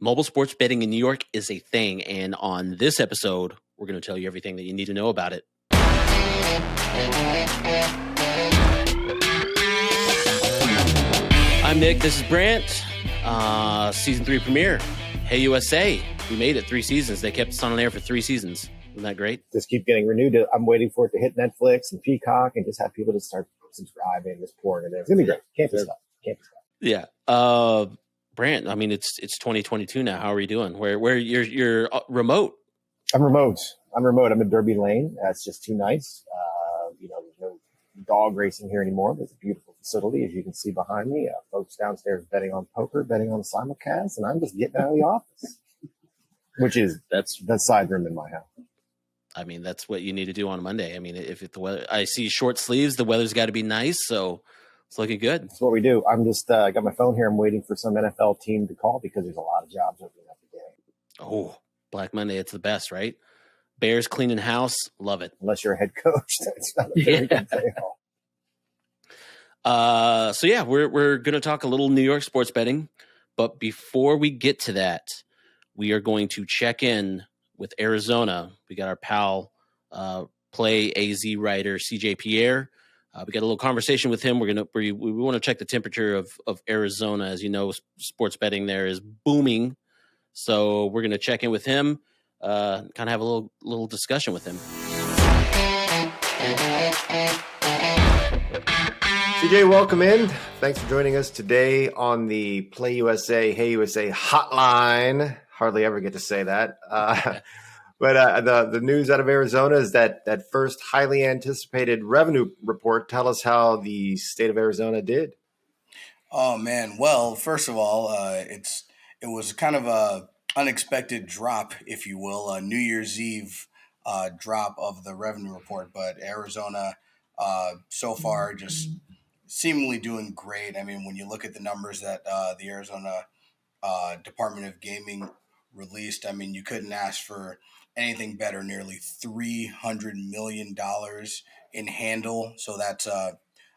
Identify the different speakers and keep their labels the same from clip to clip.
Speaker 1: Mobile sports betting in New York is a thing, and on this episode, we're going to tell you everything that you need to know about it. I'm Nick. This is Brant. Season 3 premiere. HeyUSA. We made it 3 seasons. They kept us on air for 3 seasons. Isn't that great?
Speaker 2: Just keep getting renewed. I'm waiting for it to hit Netflix and Peacock and just have people to start subscribing, just pouring it in. It's going to be great. Can't be stopped.
Speaker 1: Yeah. Brant, I mean, it's 2022 now. How are you doing? Where you're remote?
Speaker 2: I'm remote. I'm in Derby Lane. It's just too nice. There's no dog racing here anymore, but it's a beautiful facility, as you can see behind me. Folks downstairs betting on poker, betting on simulcast, and I'm just getting out of the office, which is that's the side room in my house.
Speaker 1: I mean, that's what you need to do on Monday. I mean, if the weather, I see short sleeves, the weather's got to be nice, so it's looking good.
Speaker 2: That's what we do. I'm just got my phone here. I'm waiting for some NFL team to call because there's a lot of jobs opening up today.
Speaker 1: Oh, Black Monday, it's the best, right? Bears cleaning house, love it.
Speaker 2: Unless you're a head coach, that's not a very good day at all.
Speaker 1: So yeah, we're going to talk a little New York sports betting, but before we get to that, we are going to check in with Arizona. We got our pal, Play AZ writer CJ Pierre. We got a little conversation with him. We want to check the temperature of Arizona. As you know, sports betting there is booming, so we're going to check in with him, kind of have a little discussion with him.
Speaker 3: CJ, welcome in. Thanks for joining us today on the Play USA, HeyUSA hotline. Hardly ever get to say that. But the news out of Arizona is that first highly anticipated revenue report. Tell us how the state of Arizona did.
Speaker 4: Oh, man. Well, first of all, it was kind of a unexpected drop, if you will, a New Year's Eve drop of the revenue report. But Arizona so far just seemingly doing great. I mean, when you look at the numbers that the Arizona Department of Gaming released, I mean, you couldn't ask for anything better. Nearly $300 million in handle. So that's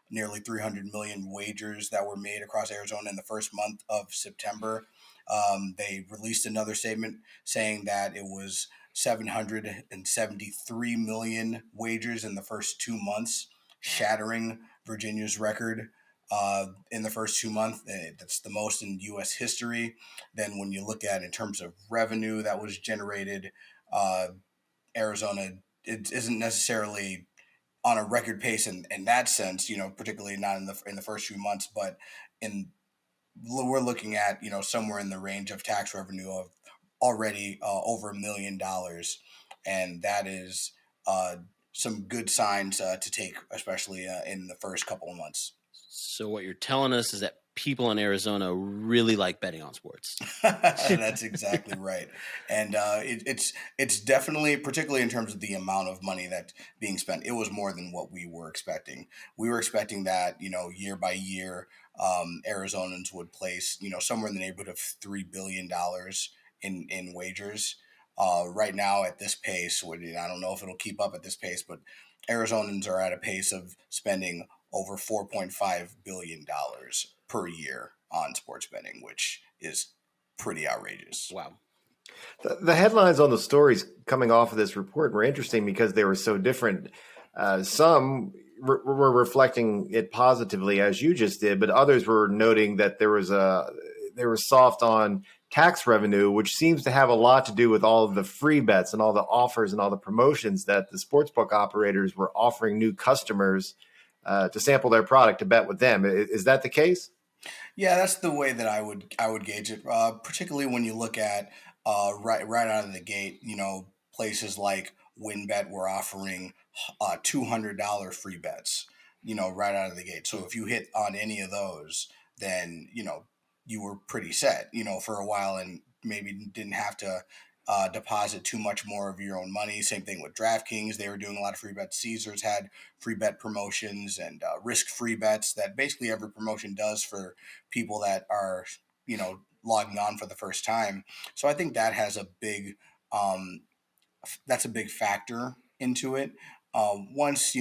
Speaker 4: nearly 300 million wagers that were made across Arizona in the first month of September. They released another statement saying that it was 773 million wagers in the first 2 months, shattering Virginia's record in the first 2 months. That's the most in U.S. history. Then when you look at in terms of revenue that was generated, Arizona, it isn't necessarily on a record pace in that sense, particularly not in the first few months, but we're looking at, somewhere in the range of tax revenue of already over $1 million. And that is some good signs to take, especially in the first couple of months.
Speaker 1: So what you're telling us is that people in Arizona really like betting on sports.
Speaker 4: That's exactly right. And it's definitely, particularly in terms of the amount of money that's being spent, it was more than what we were expecting. We were expecting that, year by year, Arizonans would place, somewhere in the neighborhood of $3 billion in wagers. Right now at this pace, I don't know if it'll keep up at this pace, but Arizonans are at a pace of spending over $4.5 billion per year on sports betting, which is pretty outrageous.
Speaker 1: Wow.
Speaker 3: The headlines on the stories coming off of this report were interesting because they were so different. Some were reflecting it positively, as you just did, but others were noting that they were soft on tax revenue, which seems to have a lot to do with all of the free bets and all the offers and all the promotions that the sportsbook operators were offering new customers to sample their product to bet with them. Is that the case?
Speaker 4: Yeah, that's the way that I would gauge it. Particularly when you look at right out of the gate, places like WinBet were offering $200 free bets, right out of the gate. So if you hit on any of those, then you were pretty set, for a while, and maybe didn't have to deposit too much more of your own money. Same thing with DraftKings. They were doing a lot of free bets. Caesars had free bet promotions and risk-free bets that basically every promotion does for people that are, logging on for the first time. So I think that has a big, that's a big factor into it. Once,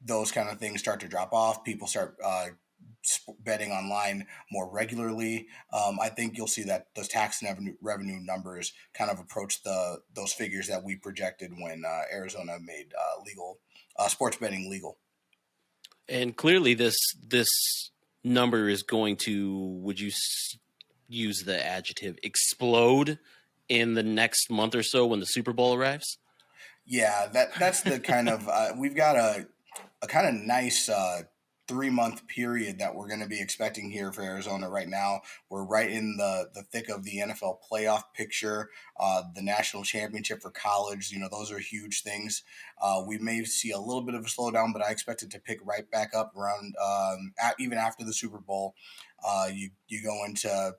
Speaker 4: those kind of things start to drop off, people start betting online more regularly, I think you'll see that those tax and revenue numbers kind of approach those figures that we projected when Arizona made legal sports betting legal.
Speaker 1: And clearly, this number is going to, would you use the adjective explode in the next month or so when the Super Bowl arrives?
Speaker 4: Yeah, that's the kind of we've got a kind of nice 3-month period that we're going to be expecting here for Arizona right now. We're right in the thick of the NFL playoff picture, the national championship for college. Those are huge things. We may see a little bit of a slowdown, but I expect it to pick right back up around even after the Super Bowl. You go into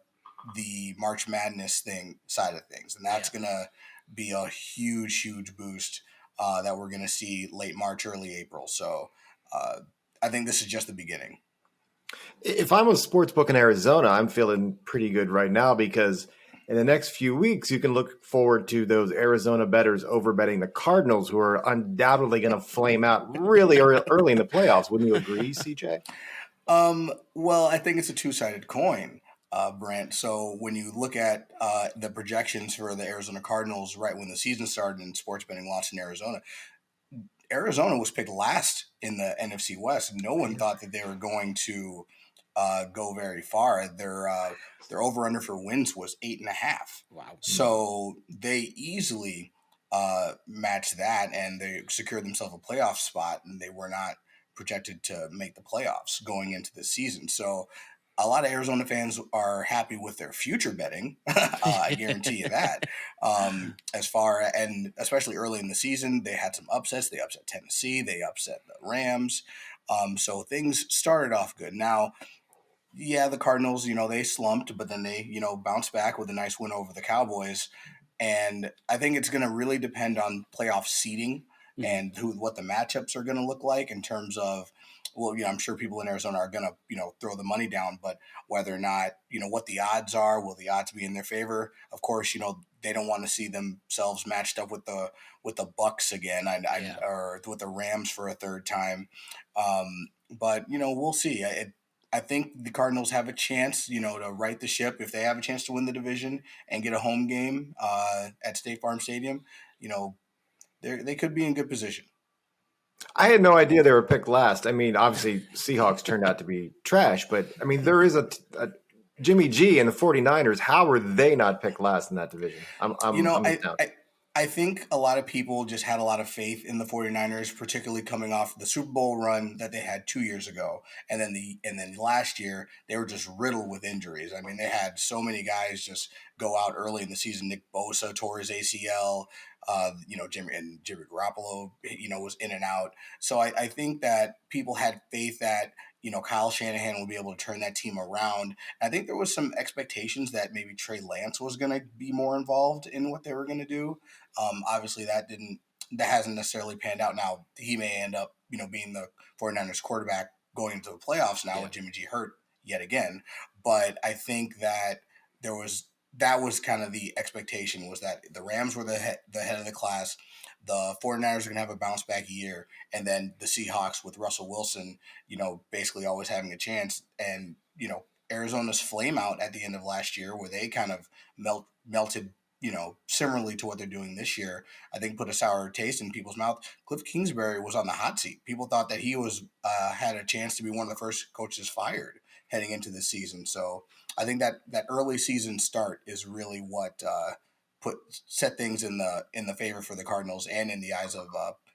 Speaker 4: the March Madness side of things, and that's going to be a huge boost that we're going to see late March, early April. So I think this is just the beginning.
Speaker 3: If I'm a sportsbook in Arizona, I'm feeling pretty good right now because in the next few weeks, you can look forward to those Arizona bettors overbetting the Cardinals, who are undoubtedly going to flame out really early in the playoffs. Wouldn't you agree, CJ?
Speaker 4: Well, I think it's a two-sided coin, Brant. So when you look at the projections for the Arizona Cardinals right when the season started and sports betting launched in Arizona was picked last in the NFC West. No one thought that they were going to go very far. Their over-under for wins was 8.5.
Speaker 1: Wow.
Speaker 4: So they easily matched that, and they secured themselves a playoff spot, and they were not projected to make the playoffs going into the season. So a lot of Arizona fans are happy with their future betting. I guarantee you that. And especially early in the season, they had some upsets. They upset Tennessee. They upset the Rams. So things started off good. Now, yeah, the Cardinals, they slumped, but then they, bounced back with a nice win over the Cowboys. And I think it's going to really depend on playoff seeding and what the matchups are going to look like in terms of, well, I'm sure people in Arizona are going to, throw the money down, but whether or not, what the odds are, will the odds be in their favor? Of course, they don't want to see themselves matched up with the Bucks again, or with the Rams for a third time. But we'll see. I think the Cardinals have a chance, to right the ship if they have a chance to win the division and get a home game at State Farm Stadium. They could be in good position.
Speaker 3: I had no idea they were picked last. I mean, obviously, Seahawks turned out to be trash, but I mean, there is a Jimmy G and the 49ers. How were they not picked last in that division?
Speaker 4: I think a lot of people just had a lot of faith in the 49ers, particularly coming off the Super Bowl run that they had 2 years ago. And then last year, they were just riddled with injuries. I mean, they had so many guys just go out early in the season. Nick Bosa tore his ACL. Jimmy Garoppolo, was in and out. So I think that people had faith that, Kyle Shanahan will be able to turn that team around. I think there was some expectations that maybe Trey Lance was going to be more involved in what they were going to do. Obviously that hasn't necessarily panned out. Now he may end up, being the 49ers quarterback going into the playoffs now with Jimmy G hurt yet again. But I think that that was kind of the expectation, was that the Rams were the head of the class. The 49ers are going to have a bounce back year. And then the Seahawks with Russell Wilson, basically always having a chance. And, Arizona's flame out at the end of last year, where they kind of melted, similarly to what they're doing this year, I think put a sour taste in people's mouth. Cliff Kingsbury was on the hot seat. People thought that he was had a chance to be one of the first coaches fired heading into this season. So I think that early season start is really what set things in the favor for the Cardinals and in the eyes of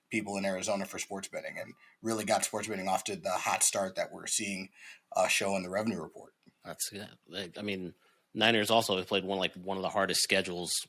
Speaker 4: people in Arizona for sports betting, and really got sports betting off to the hot start that we're seeing show in the revenue report.
Speaker 1: That's good. I mean, Niners also have played one of the hardest schedules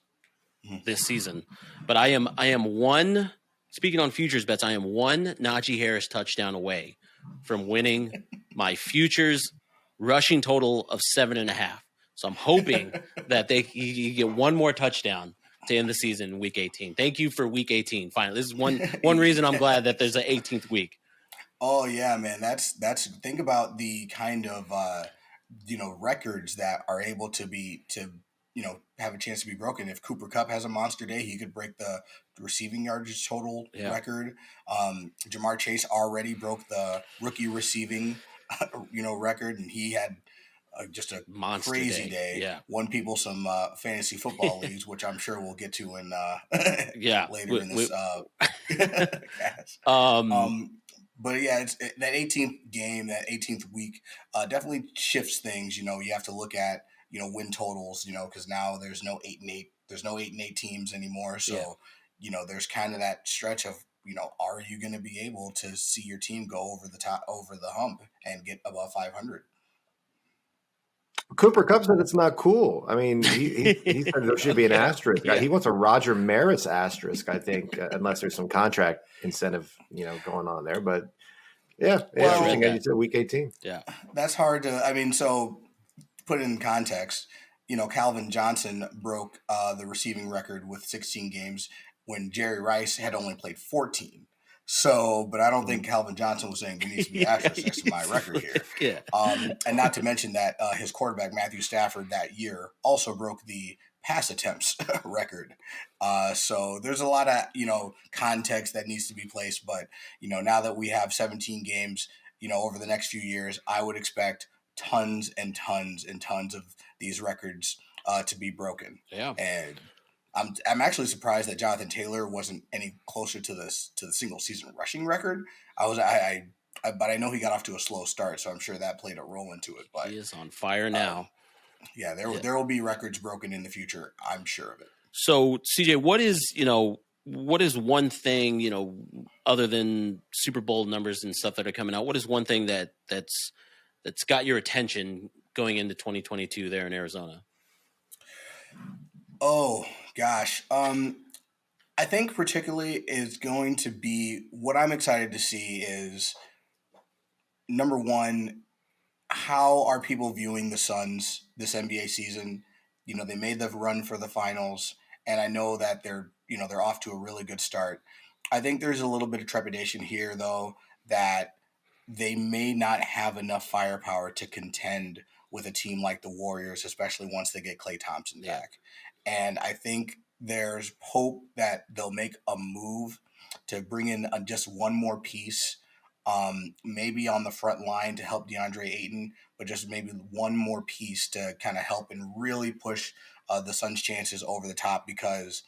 Speaker 1: this season. But I am one. Speaking on futures bets, I am one Najee Harris touchdown away from winning my futures rushing total of 7.5. So I'm hoping that he get one more touchdown to end the season in Week 18. Thank you for Week 18. Finally, this is one reason I'm glad that there's an 18th week.
Speaker 4: Oh yeah, man. That's think about the kind of records that are able to have a chance to be broken. If Cooper Kupp has a monster day, he could break the receiving yardage total record. Jamar Chase already broke the rookie receiving record, and he had just a
Speaker 1: Monster
Speaker 4: crazy day.
Speaker 1: Yeah.
Speaker 4: Won people some fantasy football leagues, which I'm sure we'll get to in
Speaker 1: Yeah.
Speaker 4: later in this cast.
Speaker 1: Um,
Speaker 4: But yeah, that 18th game, that 18th week, definitely shifts things. You have to look at win totals. Because now there's no 8-8, there's no 8-8 teams anymore. So there's kind of that stretch of are you going to be able to see your team go over the hump and get above 500?
Speaker 3: Cooper Kupp said it's not cool. I mean, he said there should be an asterisk.
Speaker 1: Yeah.
Speaker 3: He wants a Roger Maris asterisk, I think, unless there's some contract incentive, going on there. But yeah, interesting. As you said, week 18.
Speaker 1: Yeah,
Speaker 4: that's hard to. I mean, so put it in context. Calvin Johnson broke the receiving record with 16 games when Jerry Rice had only played 14. So, but I don't think Calvin Johnson was saying there needs to be asterisks next to my record here.
Speaker 1: Yeah.
Speaker 4: And not to mention that his quarterback, Matthew Stafford, that year also broke the pass attempts record. So there's a lot of, context that needs to be placed. But, now that we have 17 games, over the next few years, I would expect tons and tons and tons of these records to be broken.
Speaker 1: Yeah.
Speaker 4: And I'm actually surprised that Jonathan Taylor wasn't any closer to the single season rushing record. But I know he got off to a slow start, so I'm sure that played a role into it. But
Speaker 1: he is on fire now.
Speaker 4: Yeah, there will be records broken in the future. I'm sure of it.
Speaker 1: So CJ, what is one thing, other than Super Bowl numbers and stuff that are coming out? What is one thing that's got your attention going into 2022 there in Arizona?
Speaker 4: Oh gosh. I think particularly is going to be what I'm excited to see is number one, how are people viewing the Suns this NBA season? They made the run for the finals, and I know that they're off to a really good start. I think there's a little bit of trepidation here, though, that they may not have enough firepower to contend with a team like the Warriors, especially once they get Klay Thompson back. And I think there's hope that they'll make a move to bring in just one more piece, maybe on the front line to help DeAndre Ayton, but just maybe one more piece to kind of help and really push the Suns' chances over the top. Because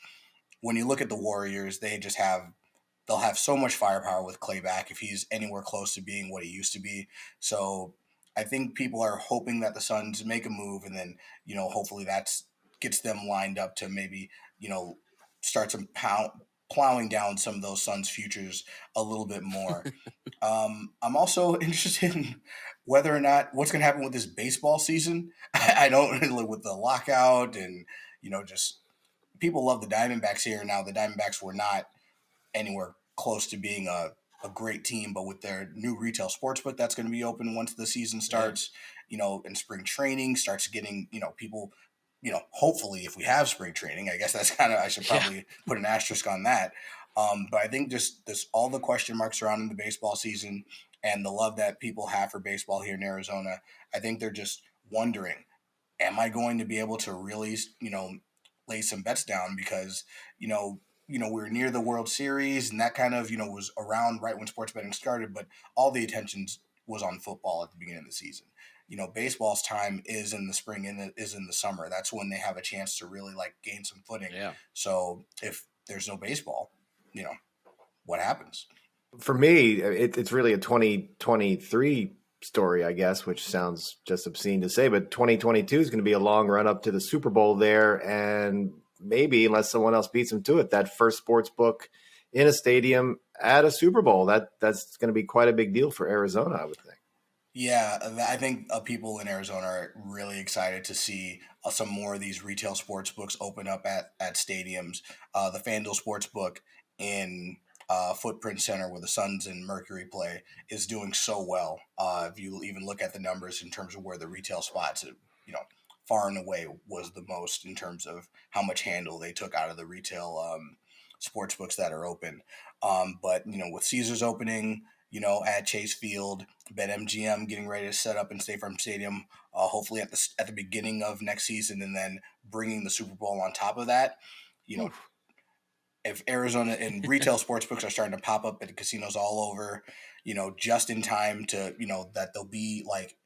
Speaker 4: when you look at the Warriors, they'll have so much firepower with Klay back if he's anywhere close to being what he used to be. So I think people are hoping that the Suns make a move, and then hopefully that's gets them lined up to maybe start some plowing down some of those Suns futures a little bit more. I'm also interested in whether or not what's going to happen with this baseball season. I don't with the lockout and just people love the Diamondbacks here. Now the Diamondbacks were not anywhere close to being a great team, but with their new retail sportsbook that's going to be open once the season starts, and spring training starts getting, people, hopefully if we have spring training, I guess that's kind of, I should probably put an asterisk on that. But I think just this, all the question marks surrounding the baseball season and the love that people have for baseball here in Arizona, I think they're just wondering, am I going to be able to really, lay some bets down? Because, we were near the World Series and that kind of, was around right when sports betting started, but all the attention was on football at the beginning of the season. Baseball's time is in the spring and is in the summer. That's when they have a chance to really gain some footing.
Speaker 1: Yeah.
Speaker 4: So if there's no baseball, what happens?
Speaker 3: For me, it's really a 2023 story, I guess, which sounds just obscene to say, but 2022 is going to be a long run up to the Super Bowl there. And maybe, unless someone else beats them to it, that first sports book in a stadium at a Super Bowl, that's going to be quite a big deal for Arizona, I would think.
Speaker 4: Yeah, I think people in Arizona are really excited to see some more of these retail sports books open up at stadiums. The FanDuel Sportsbook in Footprint Center, where the Suns and Mercury play, is doing so well. If you even look at the numbers in terms of where the retail spots, far and away was the most in terms of how much handle they took out of the retail sports books that are open. But with Caesars opening, at Chase Field, BetMGM getting ready to set up in State Farm Stadium, hopefully at the beginning of next season, and then bringing the Super Bowl on top of that, if Arizona and retail sportsbooks are starting to pop up at the casinos all over, just in time to, that they'll be like,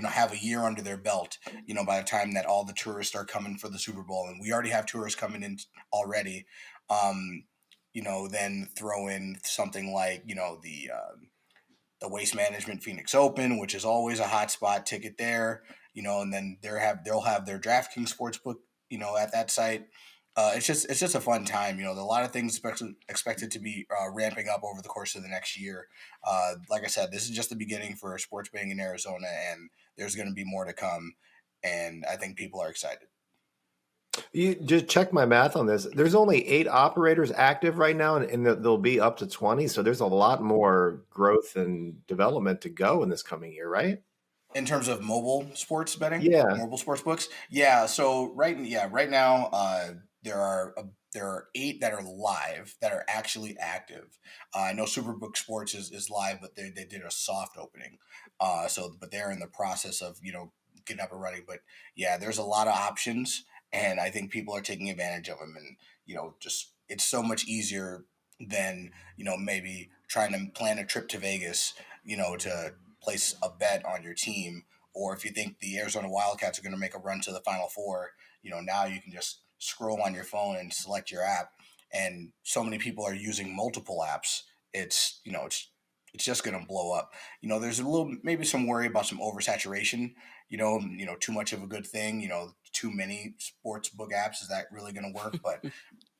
Speaker 4: have a year under their belt, by the time that all the tourists are coming for the Super Bowl, and we already have tourists coming in already, then throw in something like, the Waste Management Phoenix Open, which is always a hot spot ticket there, and then they'll have their DraftKings sportsbook, at that site. It's just a fun time. A lot of things expected to be ramping up over the course of the next year. Like I said, this is just the beginning for sports betting in Arizona, and there's going to be more to come. And I think people are excited.
Speaker 3: You just check my math on this. There's only 8 operators active right now, and there'll be up to 20. So there's a lot more growth and development to go in this coming year, right?
Speaker 4: In terms of mobile sports betting,
Speaker 3: Yeah,
Speaker 4: mobile sports books, yeah. So right now, there are 8 that are live, that are actually active. I know Superbook Sports is live, but they did a soft opening. But they're in the process of getting up and running. But yeah, there's a lot of options, and I think people are taking advantage of them. And just it's so much easier than maybe trying to plan a trip to Vegas, to place a bet on your team, or if you think the Arizona Wildcats are going to make a run to the Final Four, now you can just scroll on your phone and select your app. And so many people are using multiple apps. It's just going to blow up. There's maybe some worry about some oversaturation. Too much of a good thing. Too many sports book apps. Is that really going to work? But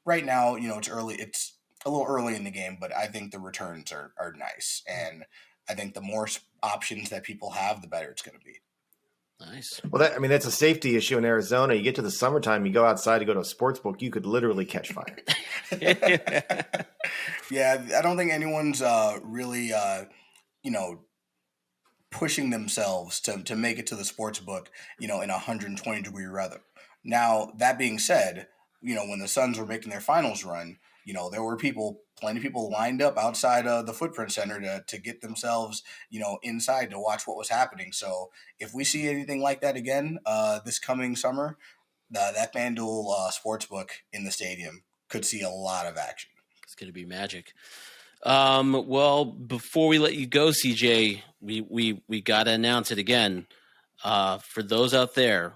Speaker 4: right now, it's early. It's a little early in the game, but I think the returns are nice, and I think the more options that people have, the better it's going to be.
Speaker 1: Nice.
Speaker 3: Well, that's a safety issue in Arizona. You get to the summertime, you go outside to go to a sports book, you could literally catch fire.
Speaker 4: Yeah, I don't think anyone's really, pushing themselves to make it to the sports book, in 120-degree weather. Now, that being said, when the Suns were making their finals run, there were plenty of people lined up outside the Footprint Center to get themselves, inside to watch what was happening. So if we see anything like that again this coming summer, that FanDuel Sportsbook in the stadium could see a lot of action.
Speaker 1: It's going to be magic. Well, before we let you go, CJ, we got to announce it again. For those out there,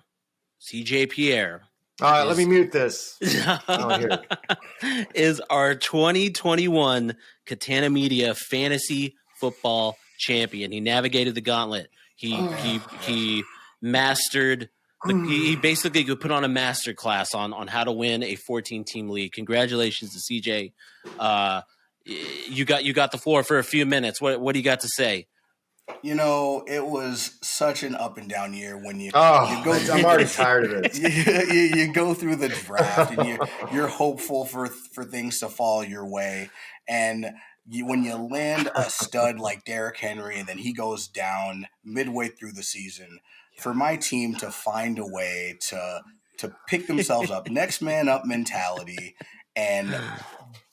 Speaker 1: CJ Pierre.
Speaker 3: All right, let me mute this.
Speaker 1: Is our 2021 Katana Media Fantasy Football Champion. He navigated the gauntlet. He mastered. He basically could put on a master class on how to win a 14-team league. Congratulations to CJ. You got the floor for a few minutes. What do you got to say?
Speaker 4: It was such an up and down year when you go.
Speaker 3: I'm already tired of it.
Speaker 4: You go through the draft and you're hopeful for things to fall your way, and when you land a stud like Derrick Henry and then he goes down midway through the season, for my team to find a way to pick themselves up, next man up mentality, and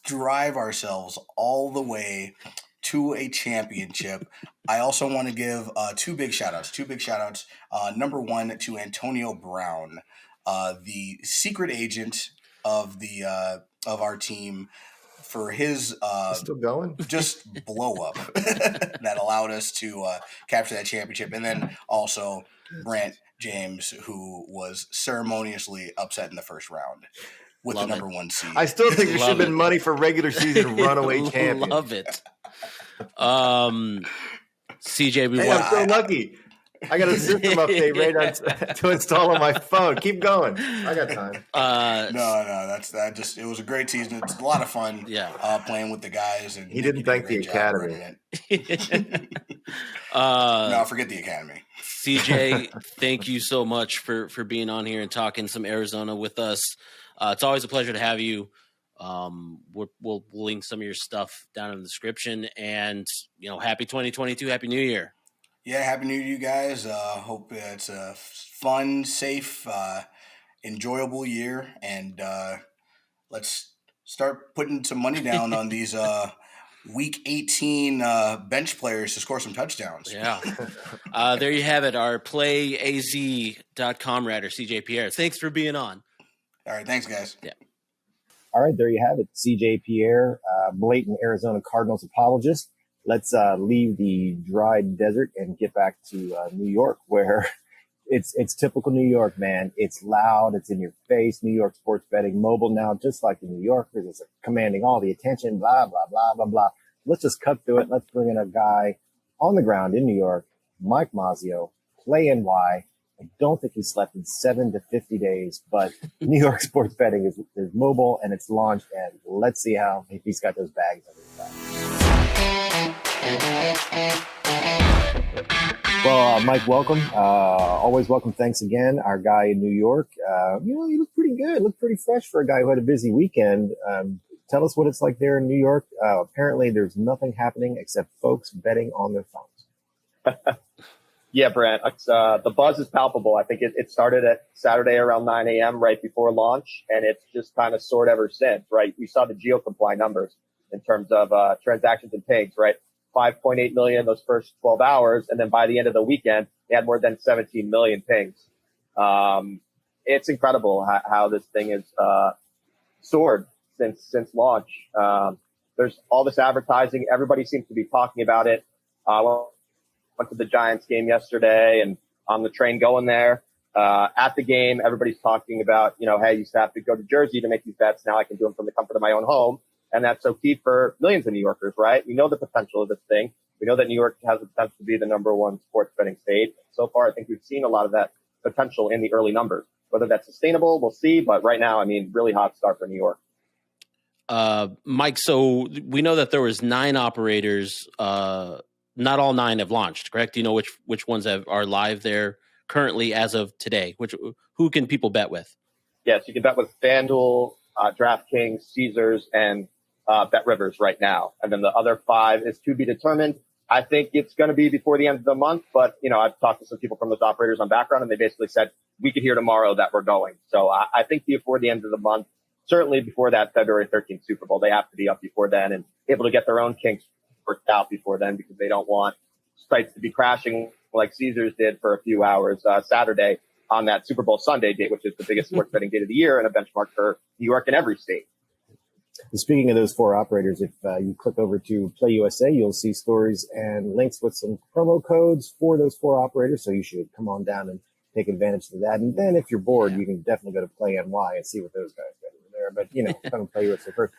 Speaker 4: drive ourselves all the way to a championship. I also want to give two big shout outs. Number one to Antonio Brown, the secret agent of our team, for his
Speaker 3: still going
Speaker 4: just blow up that allowed us to capture that championship. And then also Brant James, who was ceremoniously upset in the first round with the number 1 seed.
Speaker 3: I still think there should have been money for regular season runaway champion.
Speaker 1: Love it. CJ,
Speaker 3: I'm so lucky. I got a system update right to install on my phone. Keep going. I got time.
Speaker 4: It was a great season. It's a lot of fun.
Speaker 1: Yeah.
Speaker 4: Playing with the guys, and
Speaker 3: he didn't thank the Academy.
Speaker 4: No, forget the Academy.
Speaker 1: CJ, thank you so much for being on here and talking some Arizona with us. It's always a pleasure to have you. We'll link some of your stuff down in the description, and happy 2022, happy New Year.
Speaker 4: Yeah, happy New Year to you guys. Hope it's a fun, safe, enjoyable year, and let's start putting some money down on these Week 18 bench players to score some touchdowns.
Speaker 1: Yeah. There you have it, our PlayAZ.com writer, CJ Pierre. Thanks for being on.
Speaker 4: All right, thanks, guys.
Speaker 1: Yeah.
Speaker 2: All right, there you have it. CJ Pierre, blatant Arizona Cardinals apologist. Let's leave the dry desert and get back to New York, where it's typical New York, man. It's loud. It's in your face. New York sports betting mobile now, just like the New Yorkers. It's commanding all the attention, blah, blah, blah, blah, blah. Let's just cut through it. Let's bring in a guy on the ground in New York, Mike Mazzeo, Play NY. I don't think he slept in 7 to 50 days, but New York sports betting is mobile and it's launched. And let's see if he's got those bags under his back. Well, Mike, welcome. Always welcome. Thanks again. Our guy in New York, you look pretty good. Look pretty fresh for a guy who had a busy weekend. Tell us what it's like there in New York. Apparently, there's nothing happening except folks betting on their phones.
Speaker 5: Yeah, Brant, the buzz is palpable. I think it started at Saturday around 9 a.m. right before launch, and it's just kind of soared ever since, right? We saw the GeoComply numbers in terms of transactions and pings, right? 5.8 million those first 12 hours, and then by the end of the weekend, they had more than 17 million pings. It's incredible how this thing is soared since launch. There's all this advertising. Everybody seems to be talking about it. Went to the Giants game yesterday and on the train going there. At the game, everybody's talking about, hey, I used to have to go to Jersey to make these bets. Now I can do them from the comfort of my own home. And that's so key for millions of New Yorkers, right? We know the potential of this thing. We know that New York has the potential to be the number one sports betting state. So far, I think we've seen a lot of that potential in the early numbers. Whether that's sustainable, we'll see. But right now, really hot start for New York.
Speaker 1: Mike, so we know that there was 9 operators. Not all 9 have launched, correct? Do you know which ones are live there currently as of today? Who can people bet with?
Speaker 5: Yes, you can bet with FanDuel, DraftKings, Caesars, and Bet Rivers right now. And then the other 5 is to be determined. I think it's going to be before the end of the month, but, I've talked to some people from those operators on background, and they basically said, we could hear tomorrow that we're going. So I think before the end of the month, certainly before that February 13th Super Bowl, they have to be up before then and able to get their own kinks worked out before then, because they don't want sites to be crashing like Caesars did for a few hours Saturday on that Super Bowl Sunday date, which is the biggest sports betting date of the year and a benchmark for New York and every state.
Speaker 2: Speaking of those 4 operators, if you click over to HeyUSA, you'll see stories and links with some promo codes for those 4 operators. So you should come on down and take advantage of that. And then if you're bored, you can definitely go to Play NY and see what those guys got over there. But, come and HeyUSA first.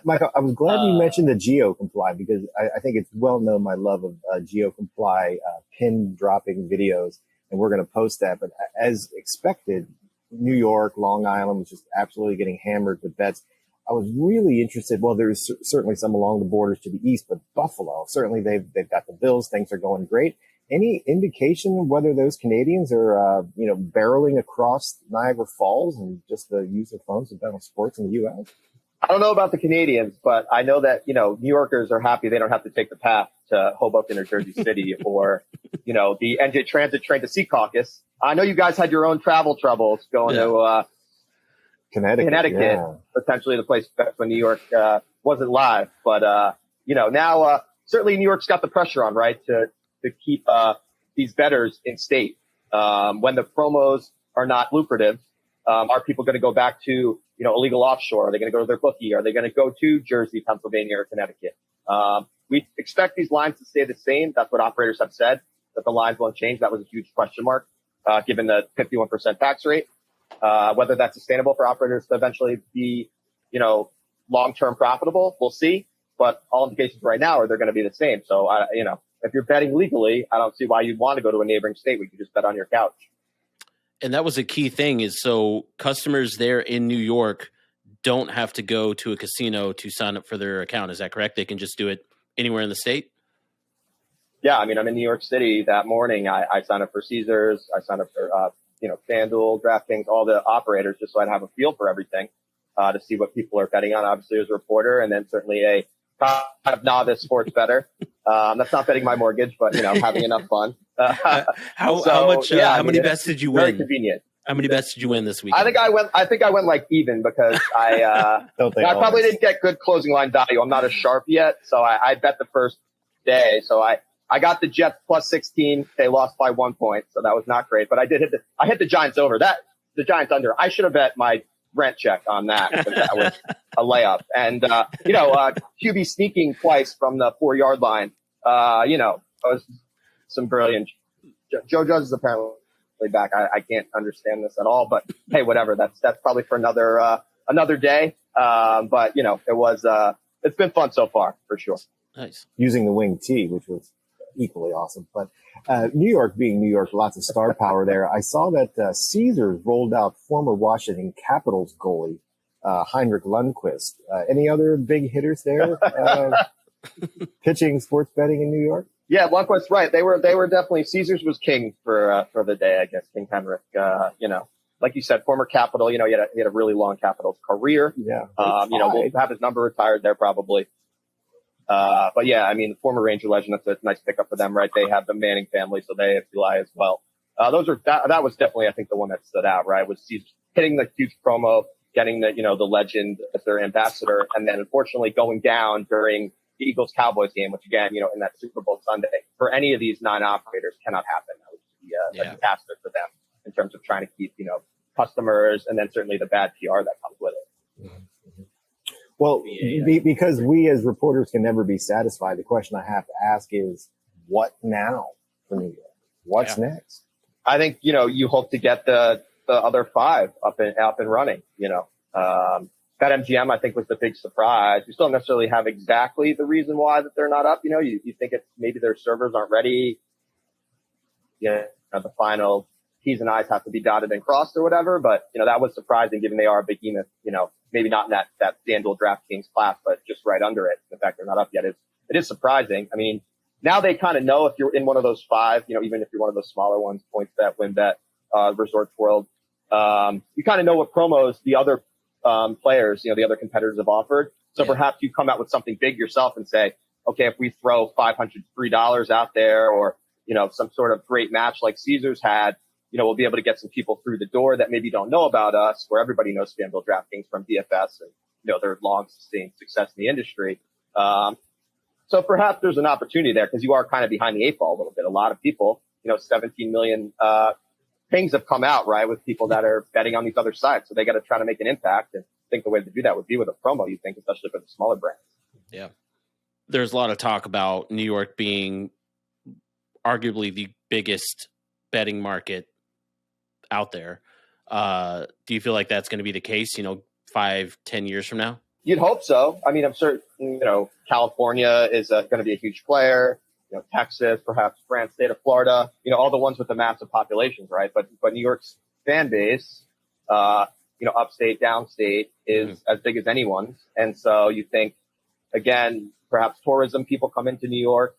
Speaker 2: Michael, I was glad you mentioned the GeoComply, because I think it's well known my love of GeoComply pin dropping videos. And we're going to post that. But as expected, New York, Long Island was just absolutely getting hammered with bets. I was really interested. Well, there's certainly some along the borders to the east, but Buffalo, certainly they've got the Bills. Things are going great. Any indication whether those Canadians are, barreling across Niagara Falls and just the use of phones to bet on sports in the U.S.?
Speaker 5: I don't know about the Canadians, but I know that, New Yorkers are happy they don't have to take the path to Hoboken or Jersey City or, the NJ Transit train to Secaucus. I know you guys had your own travel troubles going to Connecticut, potentially the place when New York wasn't live. But, now certainly New York's got the pressure on, right, to keep these bettors in state. When the promos are not lucrative, are people going to go back to, illegal offshore? Are they going to go to their bookie? Are they going to go to Jersey, Pennsylvania, or Connecticut? We expect these lines to stay the same. That's what operators have said, that the lines won't change. That was a huge question mark, given the 51% tax rate. Whether that's sustainable for operators to eventually be, long-term profitable, we'll see. But all indications right now are they're going to be the same. So, if you're betting legally, I don't see why you'd want to go to a neighboring state. We could just bet on your couch.
Speaker 1: And that was a key thing, is so customers there in New York don't have to go to a casino to sign up for their account. Is that correct? They can just do it anywhere in the state?
Speaker 5: Yeah, I'm in New York City that morning. I signed up for Caesars. I signed up for, FanDuel, DraftKings, all the operators, just so I'd have a feel for everything, to see what people are betting on, obviously as a reporter, and then certainly a kind of novice sports bettor. That's not betting my mortgage, but, having enough fun.
Speaker 1: How many bets did you win?
Speaker 5: Very convenient.
Speaker 1: How many bets did you win this weekend?
Speaker 5: I think I went like even, because I probably didn't get good closing line value. I'm not as sharp yet. So I bet the first day. So I got the Jets plus 16. They lost by 1 point. So that was not great, but I hit the Giants over the Giants under. I should have bet my rent check on that because that was a layup. And, QB sneaking twice from the 4-yard line, was some brilliant. Joe Judge is apparently back. I can't understand this at all, but hey, whatever. That's probably for another day. But it's been fun so far for sure.
Speaker 1: Nice.
Speaker 2: Using the wing T, which was equally awesome. But New York being New York, lots of star power there. I saw that Caesars rolled out former Washington Capitals goalie Heinrich Lundqvist. Any other big hitters there pitching sports betting in New York?
Speaker 5: Yeah, Lundqvist, right. They were definitely, Caesars was king for the day, I guess, King Henrik. Like you said, former Capital, he had a really long Capitals career.
Speaker 2: Yeah.
Speaker 5: We'll have his number retired there probably. But yeah, I mean, former Ranger legend, that's a nice pickup for them, right? They have the Manning family, so they have Eli as well. That was definitely, I think, the one that stood out, right? Was hitting the huge promo, getting the legend as their ambassador, and then unfortunately going down during the Eagles-Cowboys game, which again, in that Super Bowl Sunday, for any of these 9 operators cannot happen. That would be a disaster for them in terms of trying to keep, customers, and then certainly the bad PR that comes with it.
Speaker 2: Mm-hmm. Well, because we as reporters can never be satisfied, the question I have to ask is, what now for New York? What's next?
Speaker 5: I think, you hope to get the other 5 up and running, BetMGM, I think, was the big surprise. We still don't necessarily have exactly the reason why that they're not up. You think it's maybe their servers aren't ready. The final T's and I's have to be dotted and crossed or whatever. But, that was surprising given they are a behemoth, maybe not in that FanDuel DraftKings class, but just right under it. The fact they're not up yet it is surprising. I mean, now they kind of know if you're in one of those 5, even if you're one of those smaller ones, PointsBet, WinBet, Resorts World, you kind of know what promos the other players, the other competitors have offered. So perhaps you come out with something big yourself and say, okay, if we throw $503 out there or, some sort of great match like Caesars had, we'll be able to get some people through the door that maybe don't know about us, where everybody knows FanDuel DraftKings from DFS and, their long sustained success in the industry. So perhaps there's an opportunity there because you are kind of behind the 8 ball a little bit. A lot of people, 17 million, things have come out, right, with people that are betting on these other sites. So they got to try to make an impact. And I think the way to do that would be with a promo, you think, especially for the smaller brands.
Speaker 1: Yeah. There's a lot of talk about New York being arguably the biggest betting market out there. Do you feel like that's going to be the case, 5-10 years from now?
Speaker 5: You'd hope so. I mean, I'm certain, California is going to be a huge player. Texas, perhaps France, state of Florida, all the ones with the massive populations, right? But New York's fan base, upstate, downstate is as big as anyone's. And so you think, again, perhaps tourism people come into New York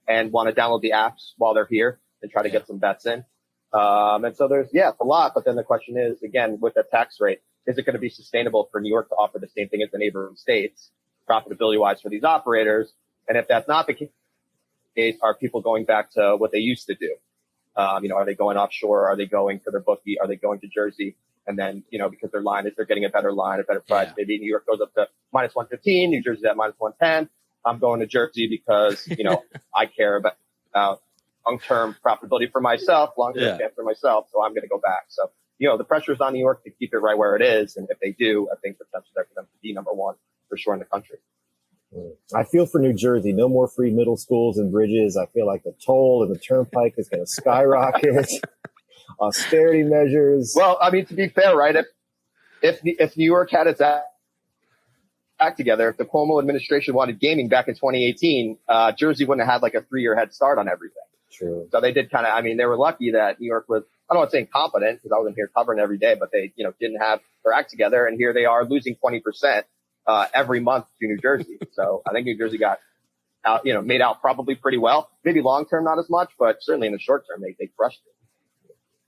Speaker 5: and want to download the apps while they're here and try to get some bets in. And so there's, it's a lot. But then the question is, again, with the tax rate, is it going to be sustainable for New York to offer the same thing as the neighboring states, profitability wise for these operators? And if that's not the case, are people going back to what they used to do? Are they going offshore? Are they going to their bookie? Are they going to Jersey? And then, because their line is they're getting a better line, a better price. Yeah. Maybe New York goes up to minus 115, New Jersey's at minus 110. I'm going to Jersey because, I care about long-term profitability for myself, long-term chance for myself. So I'm going to go back. So, the pressure is on New York to keep it right where it is. And if they do, I think the potential there for them to be number 1 for sure in the country.
Speaker 2: I feel for New Jersey. No more free middle schools and bridges. I feel like the toll and the turnpike is going to skyrocket. Austerity measures.
Speaker 5: Well, I mean, to be fair, right? If New York had its act together, if the Cuomo administration wanted gaming back in 2018, Jersey wouldn't have had like a 3-year head start on everything.
Speaker 2: True.
Speaker 5: So they did kind of. I mean, they were lucky that New York was. I don't want to say incompetent because I wasn't here covering every day, but they, didn't have their act together, and here they are losing 20%. Every month to New Jersey. So I think New Jersey got out, made out probably pretty well. Maybe long term, not as much, but certainly in the short term, they crushed it.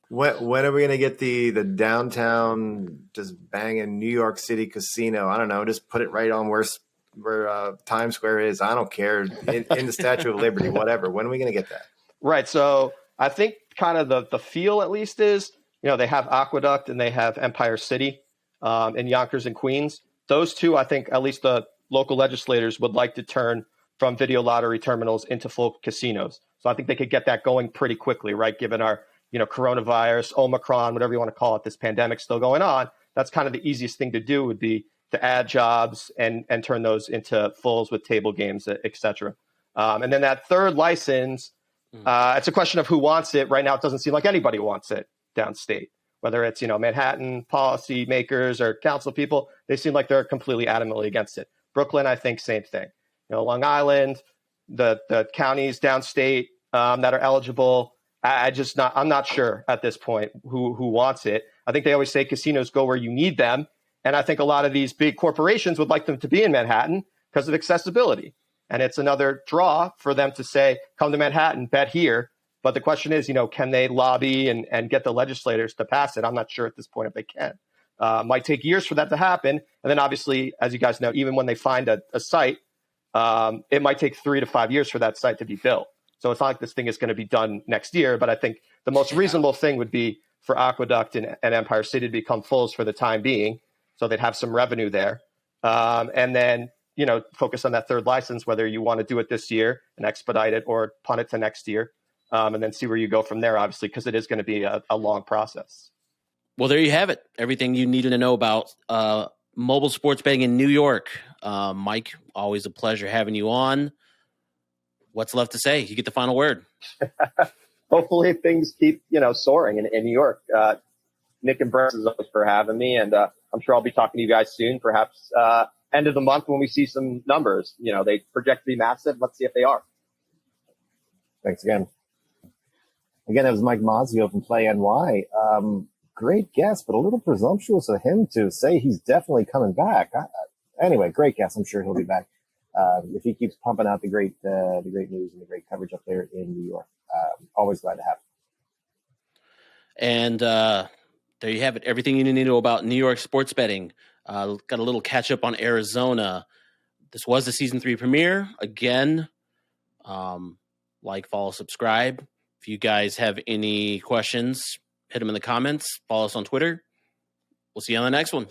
Speaker 3: When are we going to get the downtown just banging New York City casino? I don't know. Just put it right on where Times Square is. I don't care. In the Statue of Liberty, whatever. When are we going to get that?
Speaker 5: Right. So I think kind of the feel at least is, they have Aqueduct and they have Empire City in Yonkers and Queens. Those two, I think, at least the local legislators would like to turn from video lottery terminals into full casinos. So I think they could get that going pretty quickly, right? Given our, coronavirus, Omicron, whatever you want to call it, this pandemic still going on. that's kind of the easiest thing to do would be to add jobs and turn those into fulls with table games, et cetera. And then that third license, it's a question of who wants it. Right now, it doesn't seem like anybody wants it downstate, whether it's, Manhattan policy makers or council people. They seem like they're completely adamantly against it. Brooklyn, I think, same thing. Long Island, the counties downstate that are eligible. I'm not sure at this point who wants it. I think they always say casinos go where you need them. And I think a lot of these big corporations would like them to be in Manhattan because of accessibility. And it's another draw for them to say, come to Manhattan, bet here. But the question is, can they lobby and get the legislators to pass it? I'm not sure at this point if they can. Might take years for that to happen. And then obviously, as you guys know, even when they find a site, it might take 3 to 5 years for that site to be built. So it's not like this thing is going to be done next year. But I think the most reasonable thing would be for Aqueduct and Empire City to become fulls for the time being. So they'd have some revenue there. And then, focus on that third license, whether you want to do it this year and expedite it or punt it to next year. And then see where you go from there, obviously, because it is going to be a long process.
Speaker 1: Well, there you have it. Everything you needed to know about mobile sports betting in New York. Mike, always a pleasure having you on. What's left to say? You get the final word.
Speaker 5: Hopefully things keep, soaring in New York. Nick and Brant, as always, for having me. And I'm sure I'll be talking to you guys soon, perhaps end of the month when we see some numbers. They project to be massive. Let's see if they are.
Speaker 2: Thanks again. Again, that was Mike Mazzeo from Play NY. Great guess, but a little presumptuous of him to say he's definitely coming back. Anyway, great guess. I'm sure he'll be back if he keeps pumping out the great news and the great coverage up there in New York. Always glad to have him.
Speaker 1: And there you have it. Everything you need to know about New York sports betting. Got a little catch up on Arizona. This was the season 3 premiere. Again, like, follow, subscribe. If you guys have any questions, hit them in the comments. Follow us on Twitter. We'll see you on the next one.